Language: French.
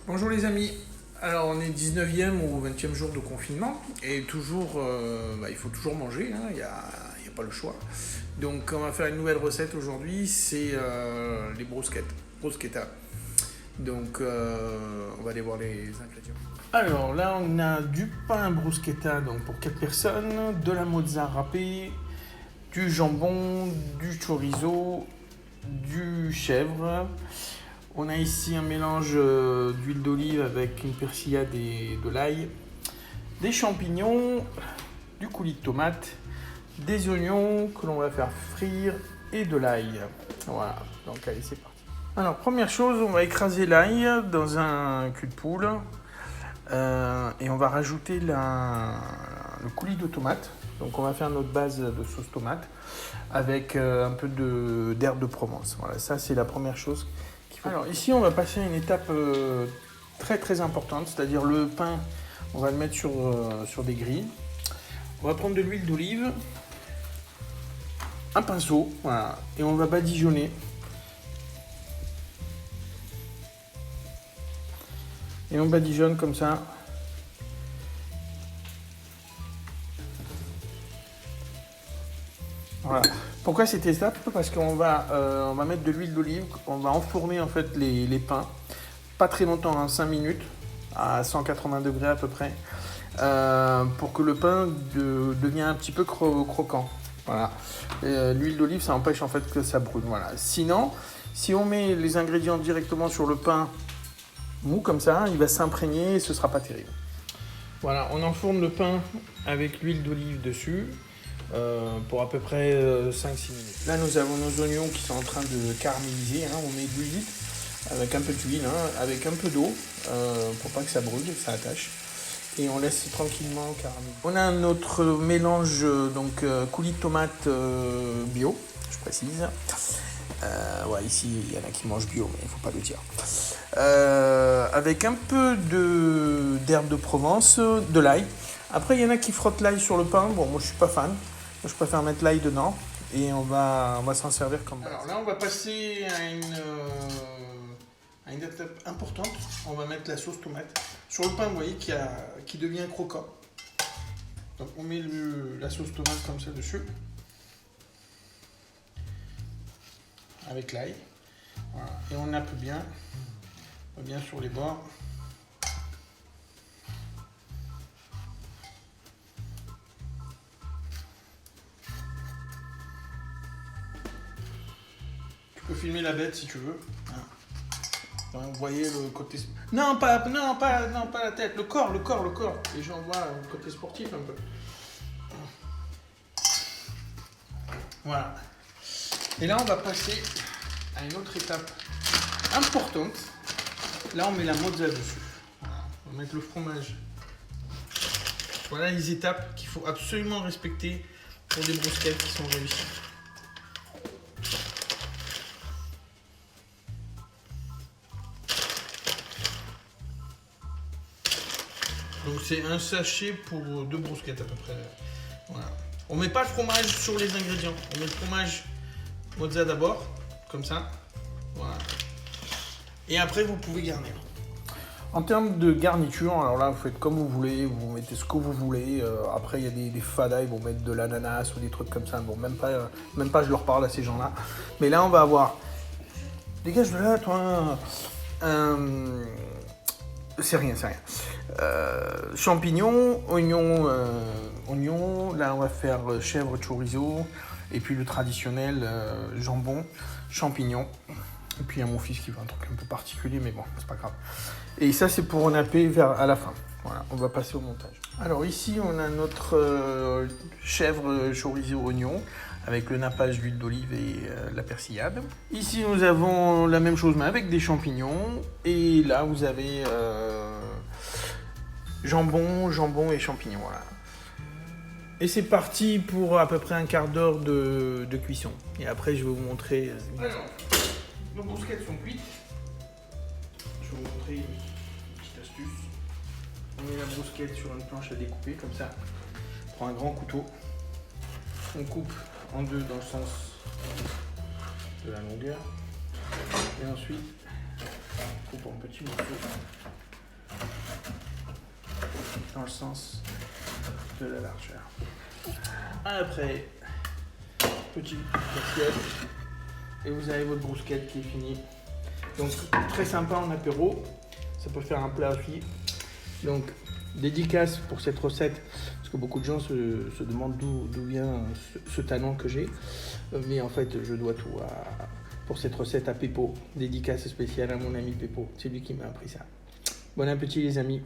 Bonjour les amis, alors on est 19e ou 20e jour de confinement et toujours, il faut toujours manger, hein, y a pas le choix. Donc on va faire une nouvelle recette aujourd'hui, c'est les bruschetta. Donc on va aller voir les ingrédients. Alors là on a du pain bruschetta donc pour 4 personnes, de la mozza râpée, du jambon, du chorizo, du chèvre. On a ici un mélange d'huile d'olive avec une persillade et de l'ail, des champignons, du coulis de tomate, des oignons que l'on va faire frire et de l'ail. Voilà, donc allez, c'est parti. Alors, première chose, on va écraser l'ail dans un cul de poule et on va rajouter le coulis de tomate. Donc, on va faire notre base de sauce tomate avec un peu d'herbe de Provence. Voilà, ça, c'est la première chose. Alors ici on va passer à une étape très très importante, c'est-à-dire le pain, on va le mettre sur des grilles. On va prendre de l'huile d'olive, un pinceau, voilà, et on va badigeonner. Et on badigeonne comme ça. Voilà. Pourquoi cette étape? Parce qu'on va mettre de l'huile d'olive, on va enfourner en fait les pains, pas très longtemps, hein, 5 minutes, à 180 degrés à peu près, pour que le pain devienne un petit peu croquant. Voilà. L'huile d'olive, ça empêche en fait que ça brûle. Voilà. Sinon, si on met les ingrédients directement sur le pain mou comme ça, il va s'imprégner et ce sera pas terrible. Voilà, on enfourne le pain avec l'huile d'olive dessus. Pour à peu près 5-6 minutes. Là nous avons nos oignons qui sont en train de caraméliser, hein. On met de l'huile avec un peu d'huile, hein, avec un peu d'eau pour pas que ça brûle, que ça attache. Et on laisse tranquillement caraméliser. On a notre mélange donc coulis de tomate bio, je précise. Ouais, ici il y en a qui mangent bio, mais il faut pas le dire. Avec un peu d'herbe de Provence, de l'ail. Après il y en a qui frottent l'ail sur le pain. Bon, moi je suis pas fan. Moi, je préfère mettre l'ail dedans et on va s'en servir comme base. Alors là, on va passer à une étape importante. On va mettre la sauce tomate sur le pain, vous voyez, qui devient croquant. Donc on met la sauce tomate comme ça dessus, avec l'ail. Voilà. Et on nappe bien sur les bords. Tu peux filmer la bête si tu veux. Vous voyez le côté... Non, pas la tête, le corps. Les gens voient le côté sportif un peu. Voilà. Et là, on va passer à une autre étape importante. Là, on met la mozza dessus. Voilà. On va mettre le fromage. Voilà les étapes qu'il faut absolument respecter pour des bruschettas qui sont réussies. Donc c'est un sachet pour 2 bruschettas à peu près. Voilà. On met pas le fromage sur les ingrédients. On met le fromage mozza d'abord, comme ça. Voilà. Et après vous pouvez garnir. En termes de garniture, alors là vous faites comme vous voulez, vous mettez ce que vous voulez. Après il y a des fadas, ils vont mettre de l'ananas ou des trucs comme ça. Bon, même pas je leur parle à ces gens-là. Mais là on va avoir... Dégage de là toi. C'est rien. Champignons, oignons. Là, on va faire chèvre, chorizo. Et puis le traditionnel jambon, champignons. Et puis il y a mon fils qui veut un truc un peu particulier, mais bon, c'est pas grave. Et ça, c'est pour napper à la fin. Voilà, on va passer au montage. Alors ici, on a notre chèvre, chorizo, oignon, avec le nappage d'huile d'olive et la persillade. Ici, nous avons la même chose, mais avec des champignons. Et là, vous avez jambon et champignons. Voilà. Et c'est parti pour à peu près un quart d'heure de cuisson. Et après, je vais vous montrer... Alors, nos bruschettas sont cuites. Je vais vous montrer une petite astuce. On met la bruschetta sur une planche à découper, comme ça. On prend un grand couteau. On coupe en deux dans le sens de la longueur. Et ensuite, On coupe en petits morceaux dans le sens de la largeur. Après, petite assiette et vous avez votre brousquette qui est finie. Donc très sympa en apéro, ça peut faire un plat aussi. Donc dédicace pour cette recette, parce que beaucoup de gens se demandent d'où vient ce talent que j'ai. Mais en fait, je dois tout pour cette recette à Peppo. Dédicace spéciale à mon ami Peppo, c'est lui qui m'a appris ça. Bon appétit les amis.